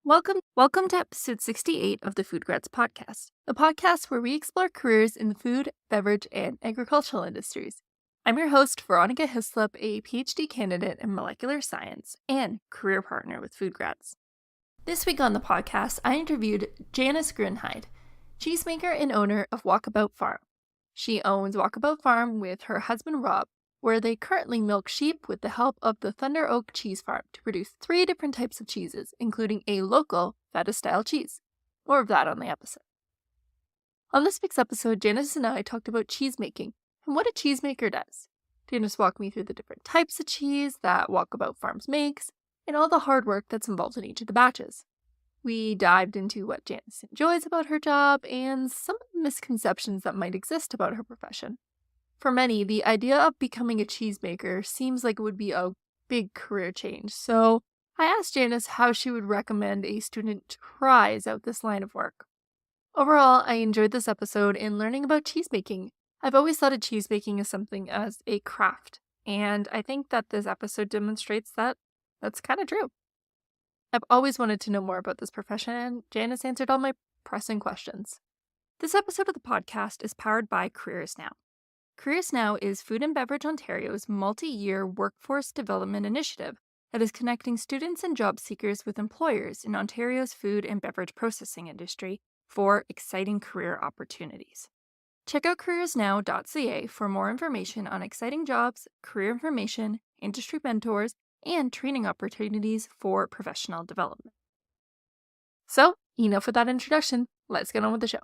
Welcome to episode 68 of the Food Grads Podcast, a podcast where we explore careers in the food, beverage, and agricultural industries. I'm your host, Veronica Hislop, a PhD candidate in molecular science and career partner with Food Grads. This week on the podcast, I interviewed Janice Groenheide, cheesemaker and owner of WalkaboutFarm. She owns Walkabout Farm with her husband Rob, where they currently milk sheep with the help of the Thunder Oak Cheese Farm to produce 3 different types of cheeses, including a local feta-style cheese. More of that on the episode. On this week's episode, Janice and I talked about cheese making and what a cheesemaker does. Janice walked me through the different types of cheese that Walkabout Farms makes and all the hard work that's involved in each of the batches. We dived into what Janice enjoys about her job and some of the misconceptions that might exist about her profession. For many, the idea of becoming a cheesemaker seems like it would be a big career change, so I asked Janice how she would recommend a student tries out this line of work. Overall, I enjoyed this episode in learning about cheesemaking. I've always thought of cheesemaking as something as a craft, and I think that this episode demonstrates that that's kind of true. I've always wanted to know more about this profession, and Janice answered all my pressing questions. This episode of the podcast is powered by Careers Now. Careers Now is Food and Beverage Ontario's multi-year workforce development initiative that is connecting students and job seekers with employers in Ontario's food and beverage processing industry for exciting career opportunities. Check out careersnow.ca for more information on exciting jobs, career information, industry mentors, and training opportunities for professional development. So, enough with that introduction. Let's get on with the show.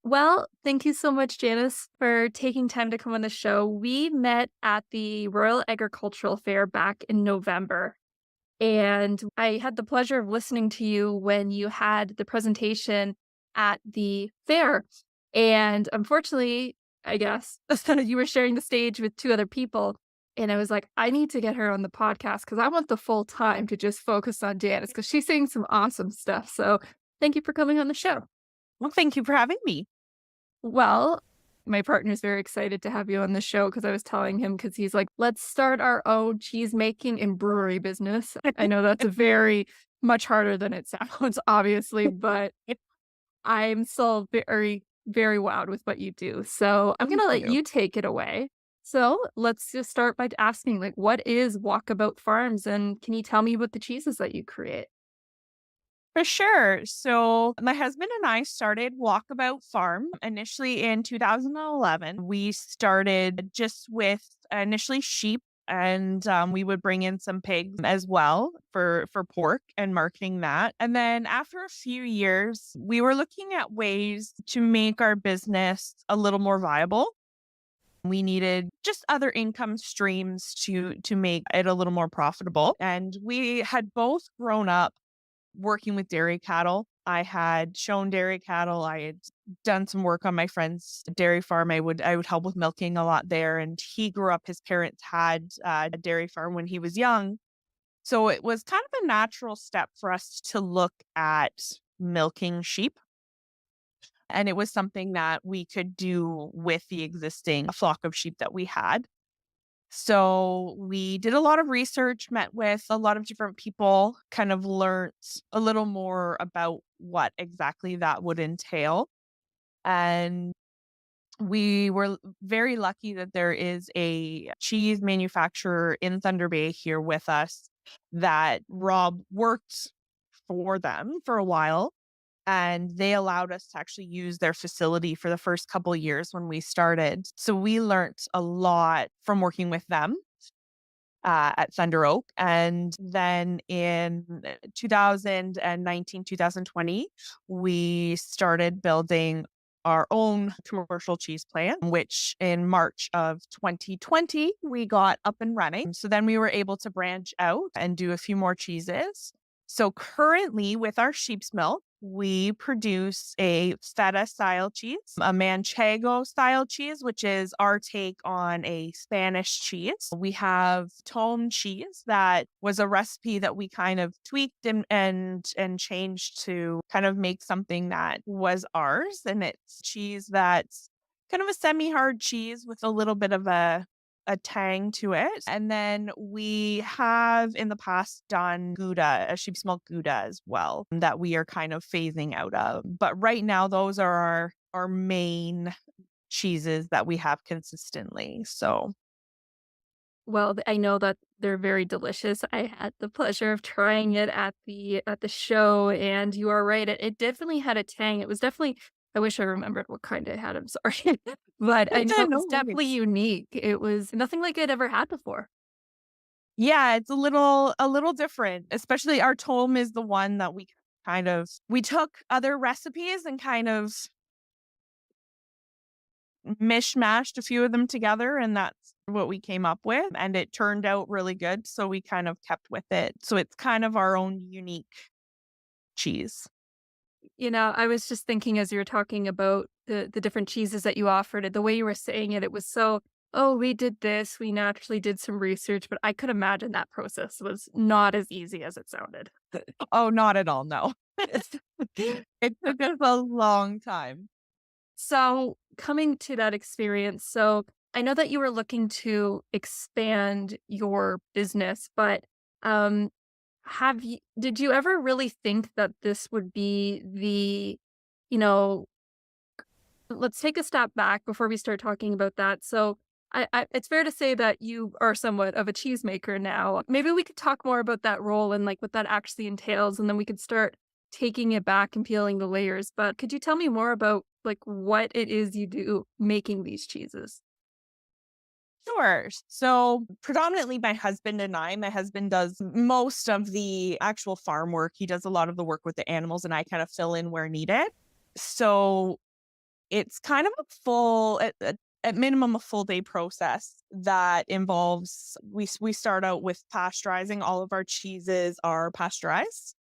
Well, thank you so much, Janice, for taking time to come on the show. We met at the Royal Agricultural Fair back in November, and I had the pleasure of listening to you when you had the presentation at the fair. And unfortunately, I guess, you were sharing the stage with 2 other people. And I was like, I need to get her on the podcast because I want the full time to just focus on Janice because she's saying some awesome stuff. So thank you for coming on the show. Well, thank you for having me. Well, my partner's very excited to have you on the show because I was telling him because he's like, let's start our own cheese making and brewery business. I know that's very much harder than it sounds, obviously, but I'm still very, very wowed with what you do. So I'm going to let you take it away. So let's just start by asking, what is Walkabout Farms and can you tell me about the cheeses that you create? For sure. So my husband and I started Walkabout Farm initially in 2011. We started just with initially sheep and we would bring in some pigs as well for pork and marketing that. And then after a few years, we were looking at ways to make our business a little more viable. We needed just other income streams to make it a little more profitable. And we had both grown up working with dairy cattle. I had shown dairy cattle. I had done some work on my friend's dairy farm. I would help with milking a lot there. And he grew up, his parents had a dairy farm when he was young. So it was kind of a natural step for us to look at milking sheep. And it was something that we could do with the existing flock of sheep that we had. So we did a lot of research, met with a lot of different people, kind of learned a little more about what exactly that would entail. And we were very lucky that there is a cheese manufacturer in Thunder Bay here with us that Rob worked for them for a while. And they allowed us to actually use their facility for the first couple of years when we started. So we learned a lot from working with them at Thunder Oak. And then in 2019, 2020, we started building our own commercial cheese plant, which in March of 2020, we got up and running. So then we were able to branch out and do a few more cheeses. So currently with our sheep's milk, we produce a feta style cheese, a manchego style cheese, which is our take on a Spanish cheese. We have tome cheese that was a recipe that we kind of tweaked and changed to kind of make something that was ours. And it's cheese that's kind of a semi-hard cheese with a little bit of a a tang to it. And then we have in the past done Gouda, a sheep's milk Gouda as well, that we are kind of phasing out of. But right now, those are our main cheeses that we have consistently. So, Well, I know that they're very delicious. I had the pleasure of trying it at the show, and you are right. It definitely had a tang. It was definitely I wish I remembered what kind it had. I'm sorry. But I know it no was definitely worries. unique. It was nothing like I'd ever had before. Yeah, it's a little different. Especially our tome is the one that we took other recipes and kind of mishmashed a few of them together, and that's what we came up with, and it turned out really good, so we kind of kept with it. So it's kind of our own unique cheese. You know, I was just thinking as you were talking about the different cheeses that you offered, the way you were saying it, it was so, "Oh, we did this, we naturally did some research," but I could imagine that process was not as easy as it sounded. Oh, not at all, no. It took us a long time. So, coming to that experience, so I know that you were looking to expand your business, but um have you did you ever really think that this would be the, you know, let's take a step back before we start talking about that. So, it's fair to say that you are somewhat of a cheesemaker now. Maybe we could talk more about that role and like what that actually entails, and then we could start taking it back and peeling the layers. But could you tell me more about like what it is you do making these cheeses? Sure. So predominantly my husband does most of the actual farm work. He does a lot of the work with the animals and I kind of fill in where needed. So it's kind of a at minimum a full day process that involves we start out with pasteurizing. All of our cheeses are pasteurized.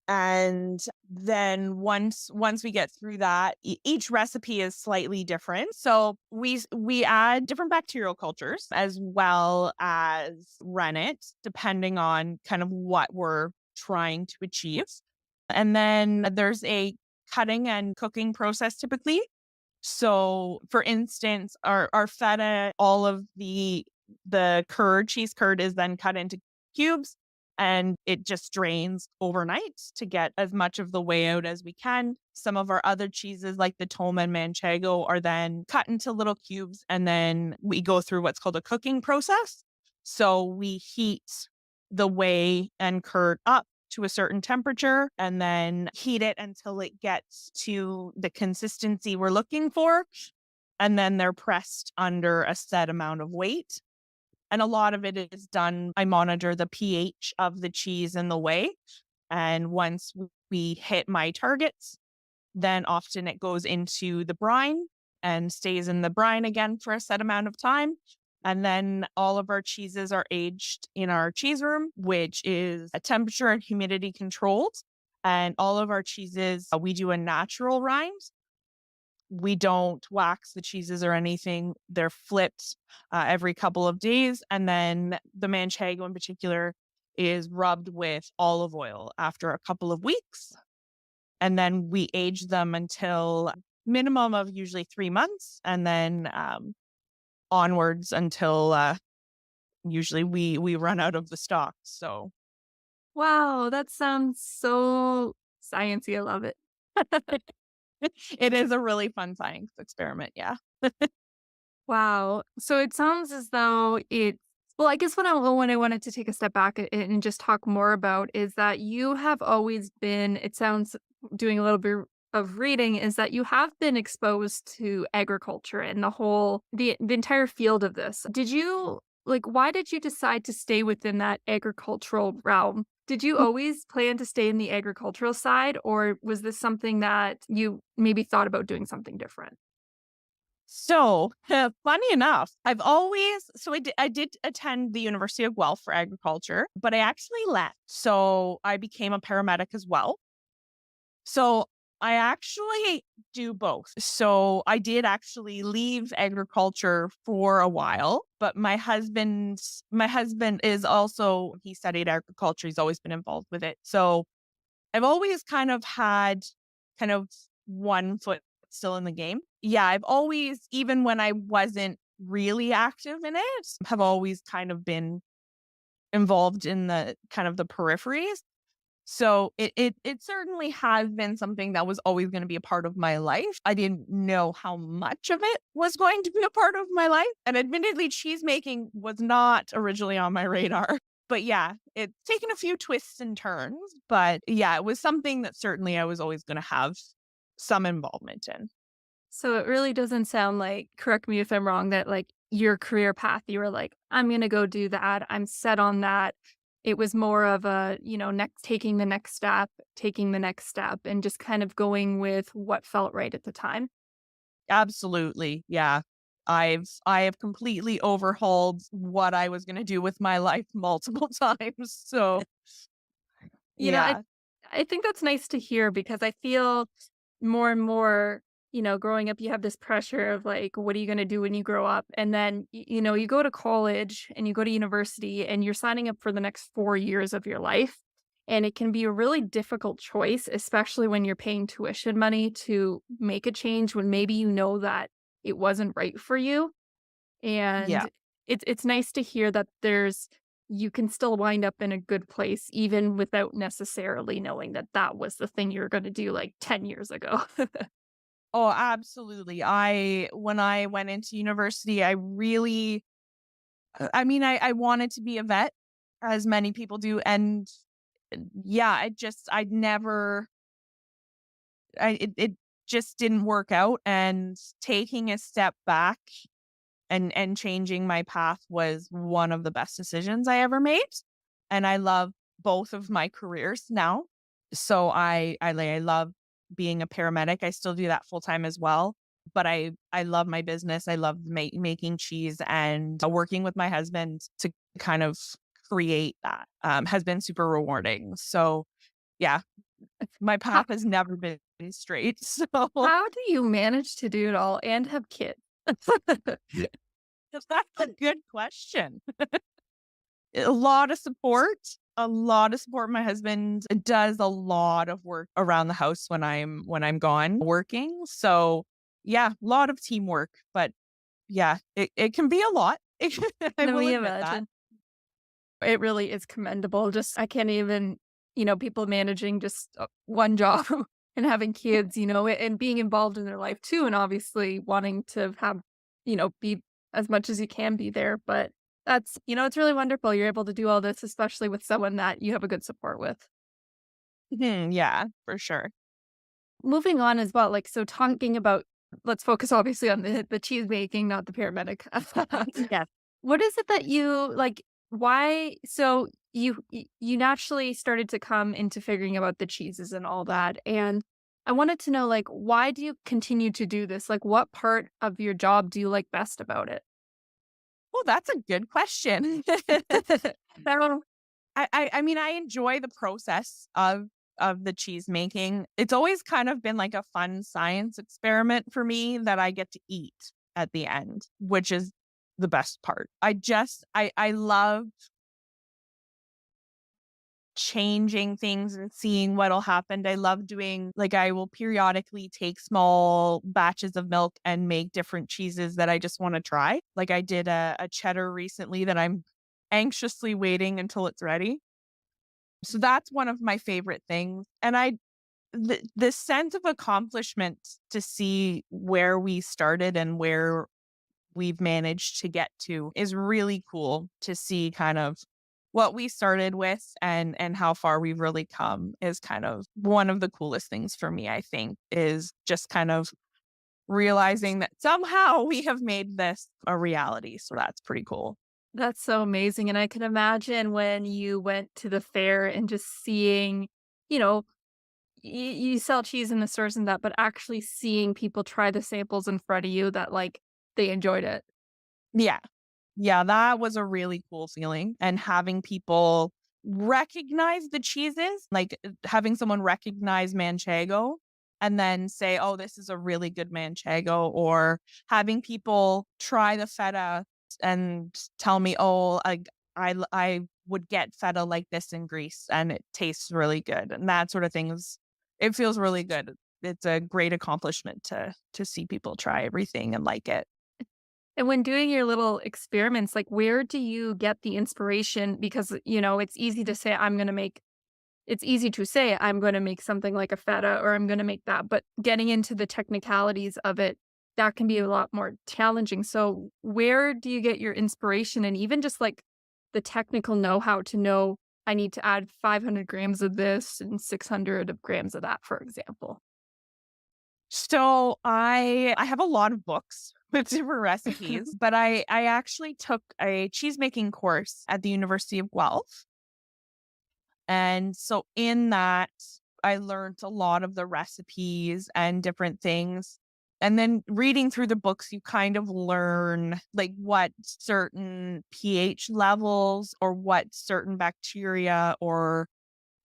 And then once we get through that, each recipe is slightly different. So we add different bacterial cultures as well as rennet, depending on kind of what we're trying to achieve. And then there's a cutting and cooking process typically. So for instance, our feta, all of the cheese curd is then cut into cubes and it just drains overnight to get as much of the whey out as we can. Some of our other cheeses like the Toma and Manchego are then cut into little cubes and then we go through what's called a cooking process. So we heat the whey and curd up to a certain temperature and then heat it until it gets to the consistency we're looking for. And then they're pressed under a set amount of weight. And a lot of it is done. I monitor the pH of the cheese and the whey. And once we hit my targets, then often it goes into the brine and stays in the brine again for a set amount of time. And then all of our cheeses are aged in our cheese room, which is a temperature and humidity controlled. And all of our cheeses, we do a natural rind. We don't wax the cheeses or anything. They're flipped every couple of days. And then the Manchego in particular is rubbed with olive oil after a couple of weeks. And then we age them until minimum of usually 3 months. And then onwards until usually we run out of the stock. So Wow, that sounds so sciencey. I love it. it is a really fun science experiment. Yeah. Wow. So it sounds as though it's well, I guess what I wanted to take a step back and just talk more about is that you have always been, it sounds doing a little bit of reading, is that you have been exposed to agriculture and the entire field of this. Did you like why did you decide to stay within that agricultural realm? Did you always plan to stay in the agricultural side, or was this something that you maybe thought about doing something different? So funny enough, I did attend the University of Guelph for agriculture, but I actually left. So I became a paramedic as well. So I actually do both. So I did actually leave agriculture for a while, but my husband is also he studied agriculture. He's always been involved with it. So I've always kind of had kind of one foot still in the game. Yeah, I've always even when I wasn't really active in it, have always kind of been involved in the kind of the peripheries. So it certainly has been something that was always going to be a part of my life. I didn't know how much of it was going to be a part of my life. And admittedly, cheese making was not originally on my radar. But yeah, it's taken a few twists and turns. But yeah, it was something that certainly I was always going to have some involvement in. So it really doesn't sound like, correct me if I'm wrong, that like your career path, you were like, I'm going to go do that. I'm set on that. It was more of a, next taking the next step, taking the next step and just kind of going with what felt right at the time. Absolutely. Yeah. I have completely overhauled what I was going to do with my life multiple times. So, You know, I yeah. I think that's nice to hear because I feel more and more, growing up, you have this pressure of like, what are you going to do when you grow up? And then, you go to college and you go to university and you're signing up for the next 4 years of your life. And it can be a really difficult choice, especially when you're paying tuition money to make a change when maybe you know that it wasn't right for you. Yeah. And it's nice to hear that you can still wind up in a good place even without necessarily knowing that that was the thing you were gonna do, like, 10 years ago. Oh, absolutely. When I went into university, I really, I mean, I wanted to be a vet, as many people do. And yeah, I'd never, it just didn't work out. And taking a step back and changing my path was one of the best decisions I ever made. And I love both of my careers now. So I love being a paramedic. I still do that full time as well. But I love my business. I love making cheese and working with my husband to kind of create that has been super rewarding. So yeah, my How path has never been straight. So how do you manage to do it all and have kids? that's a good question. A lot of support. My husband does a lot of work around the house when I'm gone working. So yeah, a lot of teamwork, but yeah, it can be a lot. I Let will me admit that. imagine. It really is commendable. Just I can't even, people managing just one job and having kids, and being involved in their life too, and obviously wanting to have, be as much as you can be there. But it's really wonderful. You're able to do all this, especially with someone that you have a good support with. Mhm, yeah, for sure. Moving on as well, like so talking about let's focus obviously on the cheese making, not the paramedic. Yes. What is it that you like? Why? So you naturally started to come into figuring about the cheeses and all that, and I wanted to know like why do you continue to do this? Like, what part of your job do you like best about it? Well, that's a good question. So I mean, I enjoy the process of the cheese making. It's always kind of been like a fun science experiment for me that I get to eat at the end, which is the best part. I love changing things and seeing what'll happen. I love doing like I will periodically take small batches of milk and make different cheeses that I just want to try. Like I did a cheddar recently that I'm anxiously waiting until it's ready. So that's one of my favorite things. And the sense of accomplishment to see where we started and where we've managed to get to is really cool to see kind of what we started with and how far we've really come is kind of one of the coolest things for me, I think, is just kind of realizing that somehow we have made this a reality. So that's pretty cool. That's so amazing, and I can imagine when you went to the fair and just seeing, you know, you sell cheese in the stores and that, but actually seeing people try the samples in front of you that, like, they enjoyed it. Yeah. Yeah, that was a really cool feeling, and having people recognize the cheeses, like, having someone recognize manchego and then say, "Oh, this is a really good manchego," or having people try the feta and tell me, "Oh, I would get feta like this in Greece, and it tastes really good," and that sort of things. It feels really good. It's a great accomplishment to see people try everything and like it. And when doing your little experiments, like where do you get the inspiration? Because, it's easy to say, it's easy to say, I'm going to make something like a feta or I'm going to make that. But getting into the technicalities of it, that can be a lot more challenging. So, where do you get your inspiration and even just like the technical know how to know I need to add 500 grams of this and 600 of grams of that, for example? So I have a lot of books with different recipes, but I actually took a cheese making course at the University of Guelph. And so in that, I learned a lot of the recipes and different things. And then reading through the books, you kind of learn like what certain pH levels or what certain bacteria or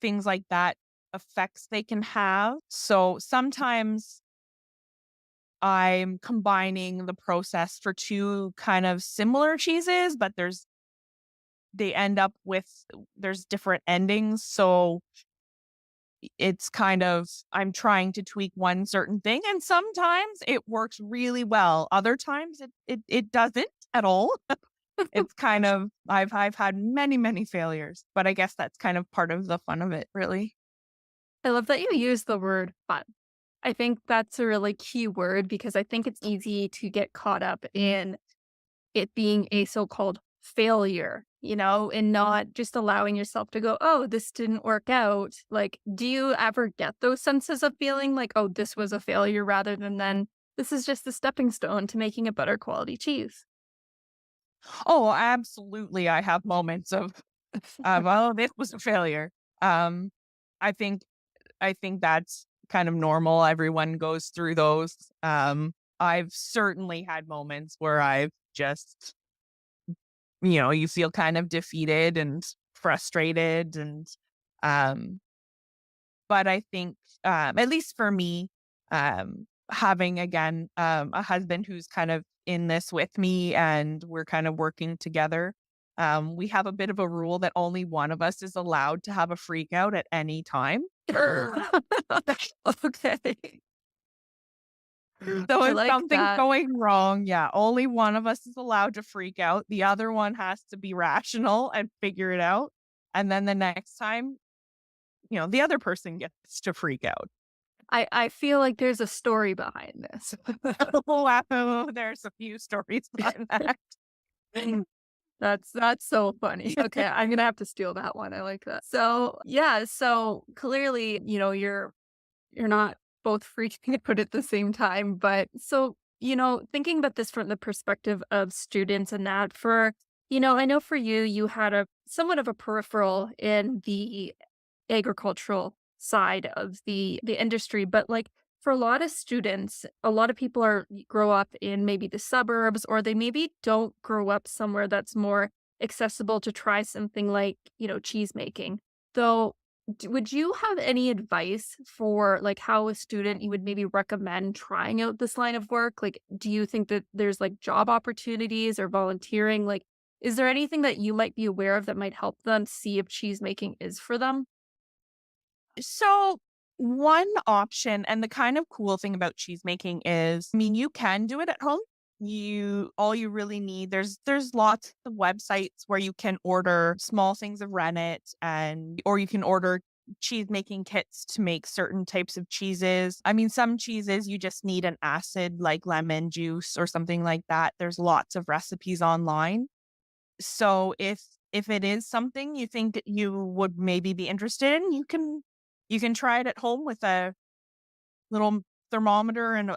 things like that effects they can have. So sometimes I'm combining the process for two kind of similar cheeses, but they end up with there's different endings. So it's kind of I'm trying to tweak one certain thing and sometimes it works really well. Other times it doesn't at all. It's kind of I've had many, many failures, but I guess that's kind of part of the fun of it, really. I love that you use the word fun. I think that's a really key word because I think it's easy to get caught up in it being a so-called failure, and not just allowing yourself to go, "Oh, this didn't work out." Like, do you ever get those senses of feeling like, "Oh, this was a failure," rather than then, "This is just a stepping stone to making a better quality cheese?" Oh, absolutely. I have moments of oh, this was a failure. Um, I think I think that's kind of normal. Everyone goes through those. I've certainly had moments where I've just, you feel kind of defeated and frustrated um, but I think, at least for me, having again, a husband who's kind of in this with me and we're kind of working together. We have a bit of a rule that only one of us is allowed to have a freak out at any time. Okay. So I if like something's that. going wrong, yeah, only one of us is allowed to freak out. The other one has to be rational and figure it out. And then the next time, the other person gets to freak out. I feel like there's a story behind this. Oh, wow. There's a few stories behind that. That's so funny. Okay, I'm gonna have to steal that one. I like that. So yeah, so clearly, you're not both freaking out at the same time. But so, thinking about this from the perspective of students and that I know for you, you had a somewhat of a peripheral in the agricultural side of the industry, but like for a lot of students, a lot of people grow up in maybe the suburbs or they maybe don't grow up somewhere that's more accessible to try something like, cheese making. Though would you have any advice for like how a student you would maybe recommend trying out this line of work? Like, do you think that there's like job opportunities or volunteering? Like, is there anything that you might be aware of that might help them see if cheese making is for them? So, one option and the kind of cool thing about cheese making is, I mean, you can do it at home. All you really need there's lots of websites where you can order small things of rennet or you can order cheese making kits to make certain types of cheeses. I mean, some cheeses you just need an acid like lemon juice or something like that. There's lots of recipes online. So if it is something you think you would maybe be interested in, you can try it at home with a little thermometer and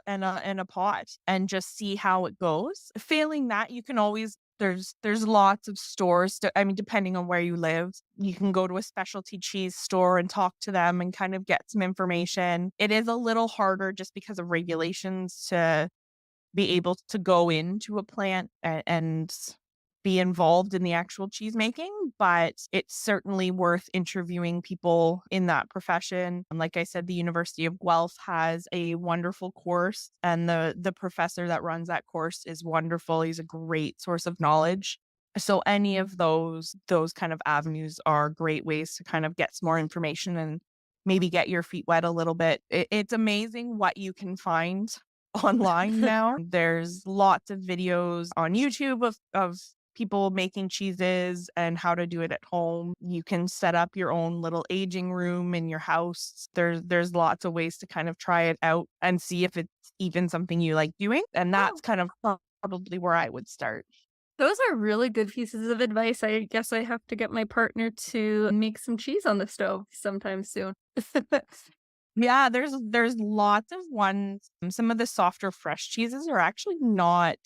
a pot and just see how it goes. Failing that, you can always there's lots of stores I mean, depending on where you live, you can go to a specialty cheese store and talk to them and kind of get some information. It is a little harder just because of regulations to be able to go into a plant and be involved in the actual cheese making, but it's certainly worth interviewing people in that profession. And like I said, the University of Guelph has a wonderful course, and the professor that runs that course is wonderful. He's a great source of knowledge. So any of those kind of avenues are great ways to kind of get some more information and maybe get your feet wet a little bit. It's amazing what you can find online now. There's lots of videos on YouTube of people making cheeses and how to do it at home. You can set up your own little aging room in your house. There's lots of ways to kind of try it out and see if it's even something you like doing. And that's Oh, kind of probably where I would start. those are really good pieces of advice. I guess I have to get my partner to make some cheese on the stove sometime soon. Yeah, there's lots of ones. Some of the softer fresh cheeses are actually not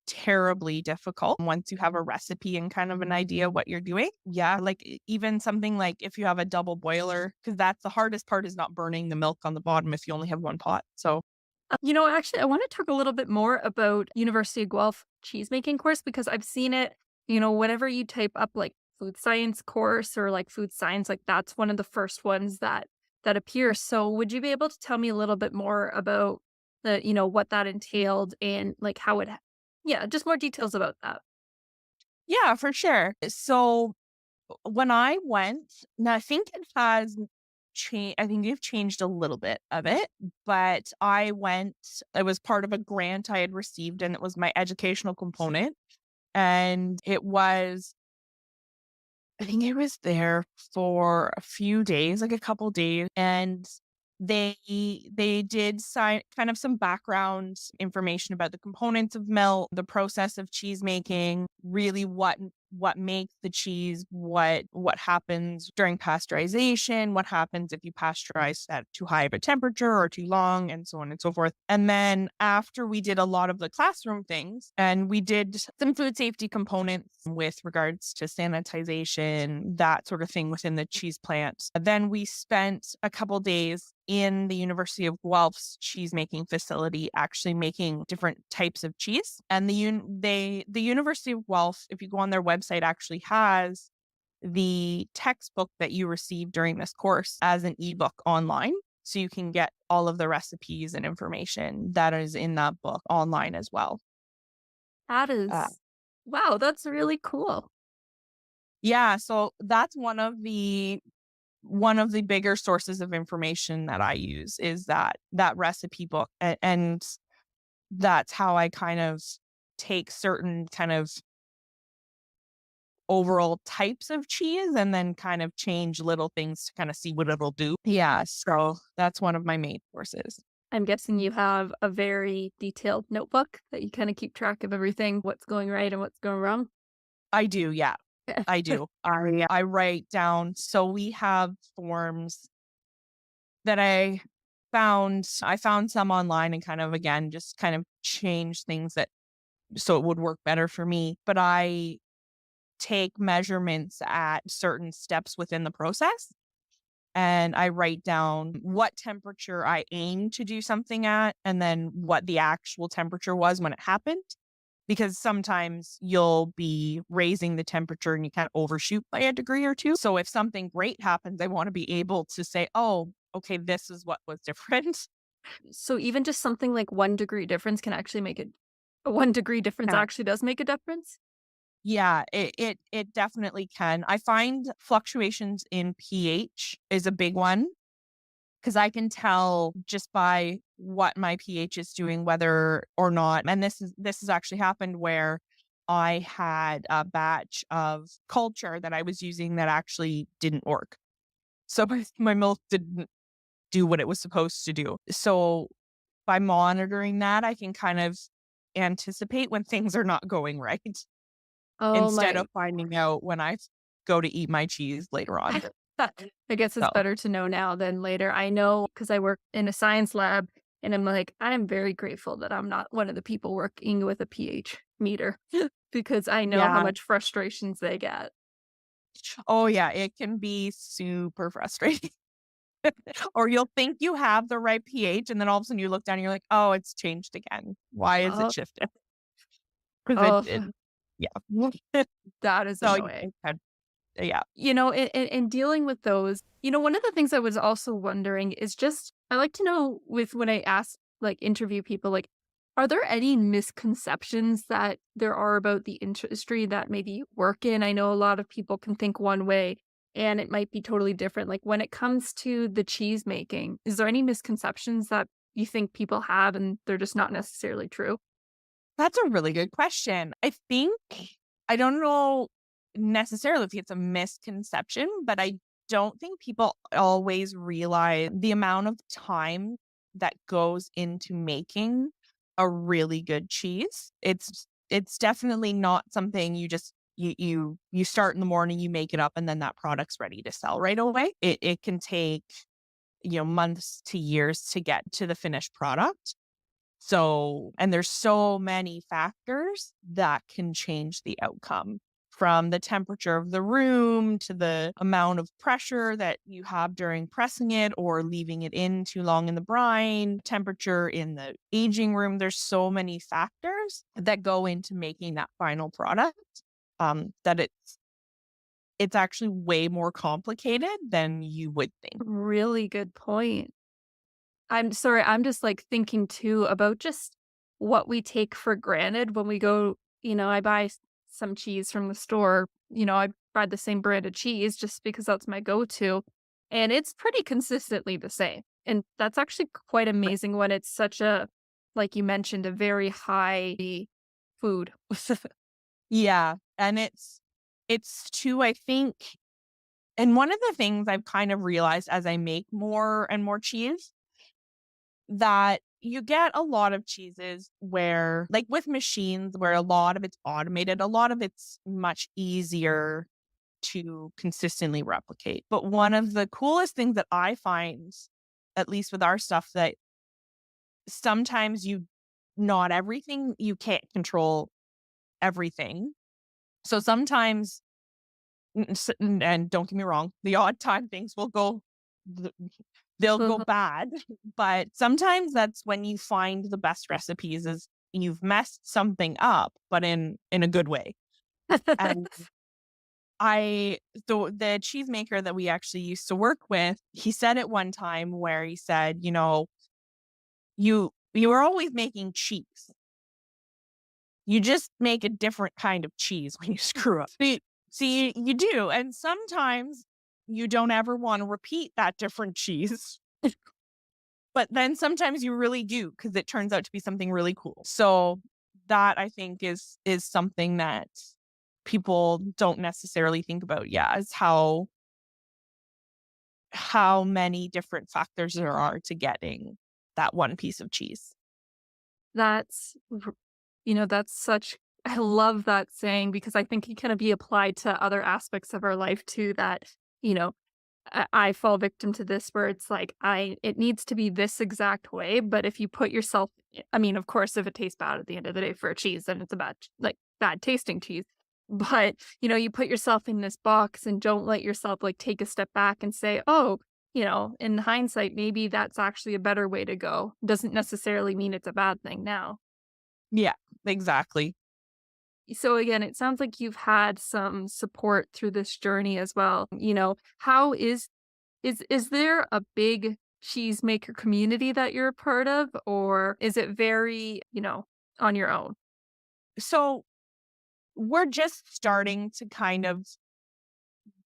terribly difficult once you have a recipe and kind of an idea what you're doing. Yeah, like even something like if you have a double boiler, because that's the hardest part is not burning the milk on the bottom if you only have one pot. So Actually, I want to talk a little bit more about University of Guelph cheesemaking course because I've seen it, whenever you type up like food science course or like food science, like that's one of the first ones that appears. So would you be able to tell me a little bit more about what that entailed and like how yeah, just more details about that. yeah, for sure. So when I went, now I think it has changed. I think they've changed a little bit of it, but I went. It was part of a grant I had received, and it was my educational component, and it was. I think I was there for a few days, like a couple days, and they did sign kind of some background information about the components of milk, the process of cheese making, really what makes the cheese, what happens during pasteurization, what happens if you pasteurize at too high of a temperature or too long, and so on and so forth. And then after we did a lot of the classroom things, and we did some food safety components with regards to sanitization, that sort of thing within the cheese plant. Then we spent a couple days in the University of Guelph's cheese making facility, actually making different types of cheese. And the University of Guelph, if you go on their website, actually has the textbook that you received during this course as an ebook online. So you can get all of the recipes and information that is in that book online as well. That Uh, is, wow, that's really cool. yeah, so that's one of the bigger sources of information that I use is that recipe book, and that's how I kind of take certain kind of overall types of cheese and then kind of change little things to kind of see what it'll do. Yeah, so that's one of my main sources. I'm guessing you have a very detailed notebook that you kind of keep track of everything, what's going right and what's going wrong. I do, yeah. I do. I write down, so we have forms that I found some online and kind of again just kind of change things that so it would work better for me, but I take measurements at certain steps within the process, and I write down what temperature I aim to do something at and then what the actual temperature was when it happened. Because sometimes you'll be raising the temperature and you kind of overshoot by a degree or two. So if something great happens, I want to be able to say, oh, okay, this is what was different. So even just something like 1 degree difference can actually make it a 1 degree difference Yeah, actually does make a difference? yeah, it definitely can. I find fluctuations in pH is a big one because I can tell just by what my pH is doing whether or not. And this has actually happened where I had a batch of culture that I was using that actually didn't work. So my milk didn't do what it was supposed to do. So by monitoring that, I can kind of anticipate when things are not going right Oh instead my. of finding out when I go to eat my cheese later on. I guess it's So, better to know now than later. I know because I work in a science lab and I'm like, I'm very grateful that I'm not one of the people working with a pH meter because I know how yeah. much frustrations they get. Oh, yeah, it can be super frustrating. Or you'll think you have the right pH, and then all of a sudden you look down and you're like, "Oh, it's changed again. Why is it Oh, shifted?" 'Cause it oh, yeah. that is So, annoying. yeah. In dealing with those, one of the things I was also wondering is just I like to know with when I ask like interview people, like, are there any misconceptions that there are about the industry that maybe you work in? I know a lot of people can think one way and it might be totally different. Like when it comes to the cheese making, is there any misconceptions that you think people have and they're just not necessarily true? That's a really good question. I don't know necessarily if it's a misconception, but I don't think people always realize the amount of time that goes into making a really good cheese. It's definitely not something you start in the morning, you make it up, and then that product's ready to sell right away. It can take, months to years to get to the finished product. So, and there's so many factors that can change the outcome, from the temperature of the room to the amount of pressure that you have during pressing it or leaving it in too long in the brine, temperature in the aging room. There's so many factors that go into making that final product, that it's actually way more complicated than you would think. Really good point. I'm sorry, I'm just, like, thinking too about just what we take for granted when we go I buy some cheese from the store, I buy the same brand of cheese just because that's my go-to, and it's pretty consistently the same, and that's actually quite amazing when it's such a like you mentioned, a very high food. Yeah, and it's too, I think, and one of the things I've kind of realized as I make more and more cheese, that you get a lot of cheeses where, like with machines, where a lot of it's automated, a lot of it's much easier to consistently replicate. But one of the coolest things that I find, at least with our stuff, that sometimes not everything, you can't control everything. So sometimes, and don't get me wrong, the odd time things will go, th- they'll go bad. But sometimes that's when you find the best recipes, is you've messed something up, but in a good way. And the cheesemaker that we actually used to work with, he said it one time where he said, you are always making cheese. You just make a different kind of cheese when you screw up. See, you do. And sometimes you don't ever want to repeat that different cheese. But then sometimes you really do, because it turns out to be something really cool. So that, I think, is something that people don't necessarily think about. Yeah, is how many different factors there are to getting that one piece of cheese. That's that's such I love that saying because I think it can be applied to other aspects of our life too that, you know, I fall victim to this where it's like it needs to be this exact way, but if you put yourself I mean, of course, if it tastes bad at the end of the day for a cheese, then it's a bad tasting cheese. But, you put yourself in this box and don't let yourself take a step back and say, "Oh, in hindsight, maybe that's actually a better way to go." Doesn't necessarily mean it's a bad thing now. Yeah, exactly. So again, it sounds like you've had some support through this journey as well. How is there a big cheesemaker community that you're a part of, or is it very, on your own? So we're just starting to kind of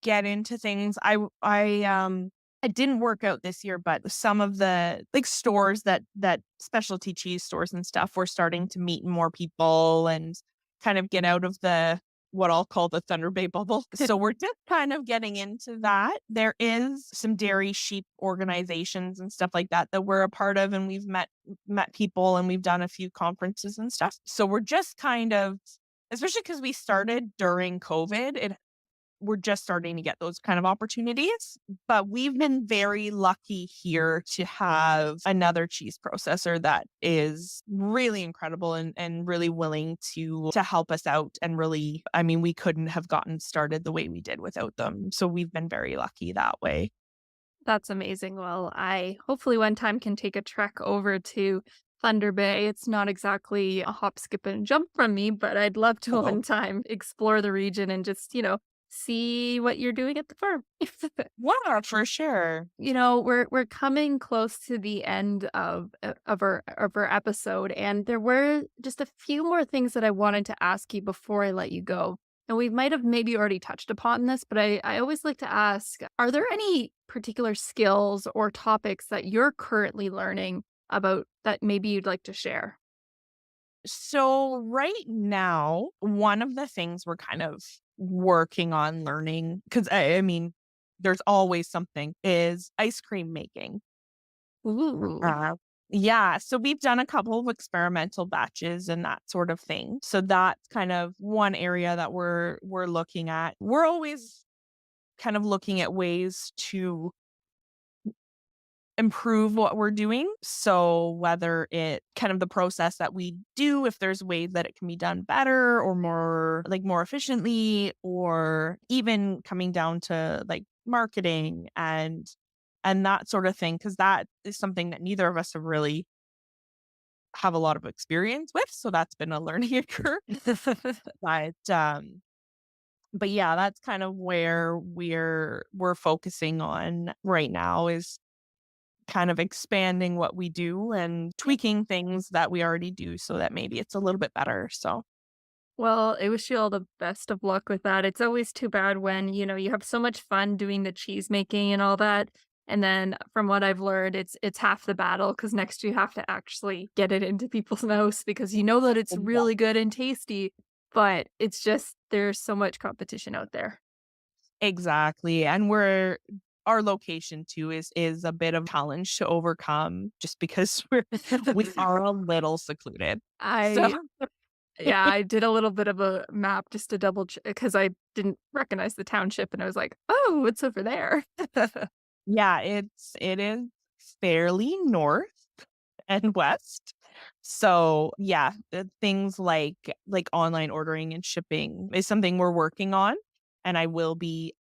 get into things. I didn't work out this year, but some of the stores that specialty cheese stores and stuff, were starting to meet more people and kind of get out of the what I'll call the Thunder Bay bubble. So we're just kind of getting into that. There is some dairy sheep organizations and stuff like that we're a part of, and we've met people, and we've done a few conferences and stuff. So we're just kind of, especially because we started during COVID, we're just starting to get those kind of opportunities. But we've been very lucky here to have another cheese processor that is really incredible and really willing to help us out. And really, I mean, we couldn't have gotten started the way we did without them. So we've been very lucky that way. That's amazing. Well, I hopefully one time can take a trek over to Thunder Bay. It's not exactly a hop, skip, and jump from me, but I'd love to Oh, one time explore the region and just, see what you're doing at the farm. wow, for sure. We're coming close to the end of our episode, and there were just a few more things that I wanted to ask you before I let you go. And we might have maybe already touched upon this, but I always like to ask, are there any particular skills or topics that you're currently learning about that maybe you'd like to share? So right now, one of the things we're kind of working on learning, because I mean, there's always something, is ice cream making. Ooh. Uh, yeah, so we've done a couple of experimental batches and that sort of thing. So that's kind of one area that we're looking at. We're always kind of looking at ways to improve what we're doing. So whether it kind of the process that we do, if there's ways that it can be done better or more efficiently, or even coming down to like marketing and that sort of thing, because that is something that neither of us have really have a lot of experience with. So that's been a learning curve. But but yeah, that's kind of where we're focusing on right now, is kind of expanding what we do and tweaking things that we already do so that maybe it's a little bit better. So, Well, I wish you all the best of luck with that. It's always too bad when, you have so much fun doing the cheese making and all that. And then from what I've learned, it's half the battle because next you have to actually get it into people's mouths because you know that it's yeah, really good and tasty, but it's just there's so much competition out there. exactly. And our location too is a bit of a challenge to overcome just because we are a little secluded. So I Yeah, I did a little bit of a map just to double check because I didn't recognize the township and I was like, "Oh, it's over there." yeah, it is fairly north and west. So yeah, the things like online ordering and shipping is something we're working on. And I will be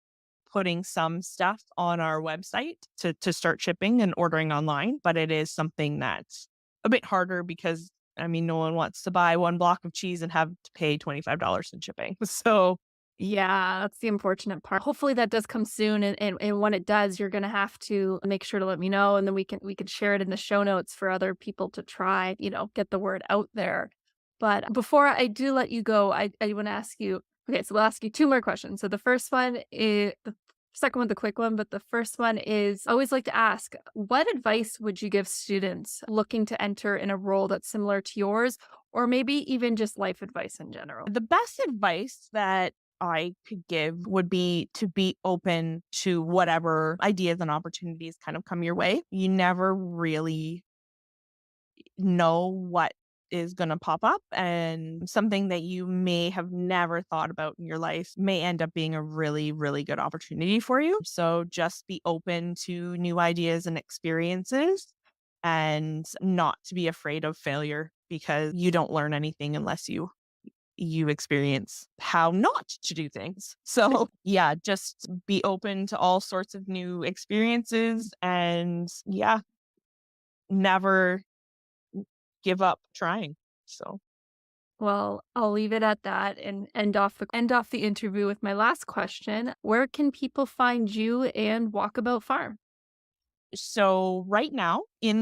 putting some stuff on our website to start shipping and ordering online, but it is something that's a bit harder because I mean no one wants to buy one block of cheese and have to pay $25 in shipping. So Yeah, that's the unfortunate part. Hopefully that does come soon and when it does, you're gonna have to make sure to let me know and then we can share it in the show notes for other people to try, get the word out there. But before I do let you go, I wanna ask you okay, so we'll ask you 2 more questions. So the first one is the second one's a quick one, but the first one is I always like to ask, what advice would you give students looking to enter in a role that's similar to yours, or maybe even just life advice in general? the best advice that I could give would be to be open to whatever ideas and opportunities kind of come your way. You never really know what is going to pop up, and something that you may have never thought about in your life may end up being a really really good opportunity for you. So just be open to new ideas and experiences, and not to be afraid of failure, because you don't learn anything unless you experience how not to do things. So yeah, just be open to all sorts of new experiences, and yeah, never give up trying. So, Well, I'll leave it at that and end off the interview with my last question. Where can people find you and Walkabout Farm? so right now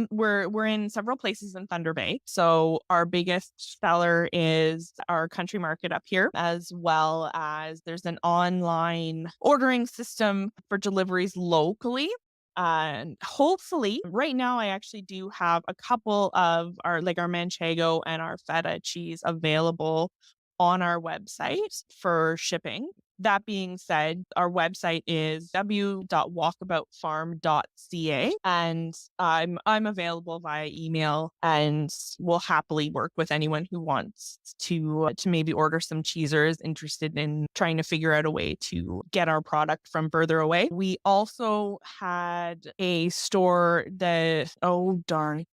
we're in several places in Thunder Bay. So our biggest seller is our country market up here, as well as there's an online ordering system for deliveries locally. And hopefully, right now I actually do have a couple of our manchego and our feta cheese available on our website for shipping. That being said, our website is w.walkaboutfarm.ca, and I'm available via email, and will happily work with anyone who wants to maybe order some cheese or is interested in trying to figure out a way to get our product from further away. We also had a store that, oh darn,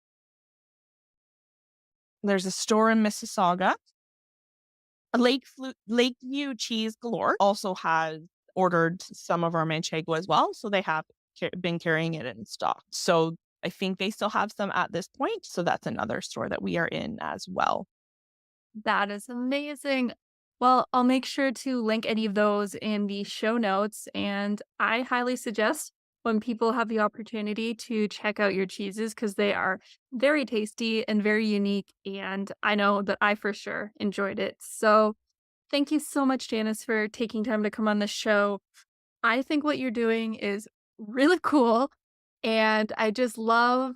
there's a store in Mississauga. Lakeview Cheese Galore also has ordered some of our manchego as well, so they have been carrying it in stock. So I think they still have some at this point, so that's another store that we are in as well. That is amazing. Well, I'll make sure to link any of those in the show notes. And I highly suggest when people have the opportunity to check out your cheeses because they are very tasty and very unique. And I know that I for sure enjoyed it. So thank you so much, Janice, for taking time to come on the show. I think what you're doing is really cool. And I just love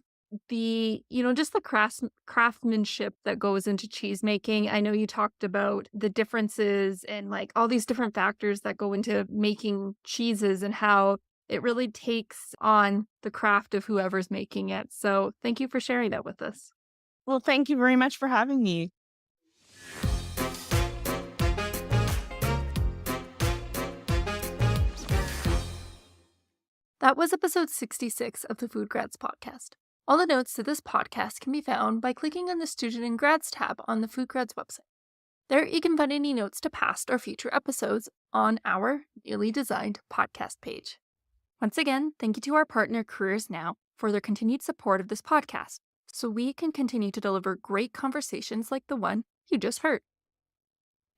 just the craftsmanship that goes into cheese making. I know you talked about the differences and like all these different factors that go into making cheeses and how it really takes on the craft of whoever's making it. So thank you for sharing that with us. Well, thank you very much for having me. That was episode 66 of the Food Grads podcast. All the notes to this podcast can be found by clicking on the Student and Grads tab on the Food Grads website. There you can find any notes to past or future episodes on our newly designed podcast page. Once again, thank you to our partner Careers Now for their continued support of this podcast, so we can continue to deliver great conversations like the one you just heard.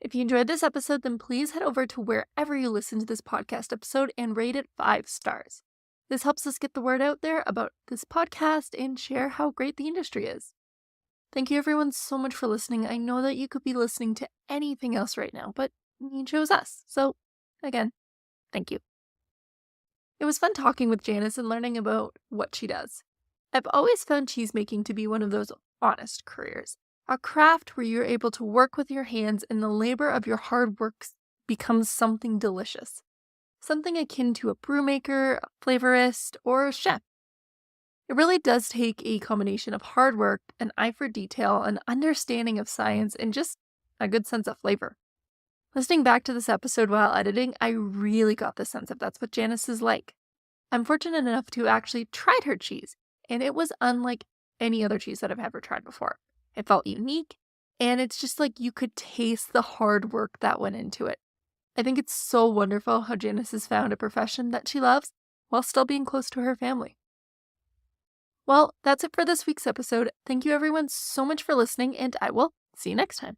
If you enjoyed this episode, then please head over to wherever you listen to this podcast episode and rate it 5 stars. This helps us get the word out there about this podcast and share how great the industry is. Thank you everyone so much for listening. I know that you could be listening to anything else right now, but you chose us. So, again, thank you. It was fun talking with Janice and learning about what she does. I've always found cheesemaking to be one of those honest careers, a craft where you're able to work with your hands and the labor of your hard work becomes something delicious. Something akin to a brewmaker, a flavorist, or a chef. It really does take a combination of hard work, an eye for detail, an understanding of science, and just a good sense of flavor. Listening back to this episode while editing, I really got the sense of that's what Janice is like. I'm fortunate enough to actually tried her cheese, and it was unlike any other cheese that I've ever tried before. It felt unique, and it's just like you could taste the hard work that went into it. I think it's so wonderful how Janice has found a profession that she loves while still being close to her family. Well, that's it for this week's episode. Thank you everyone so much for listening, and I will see you next time.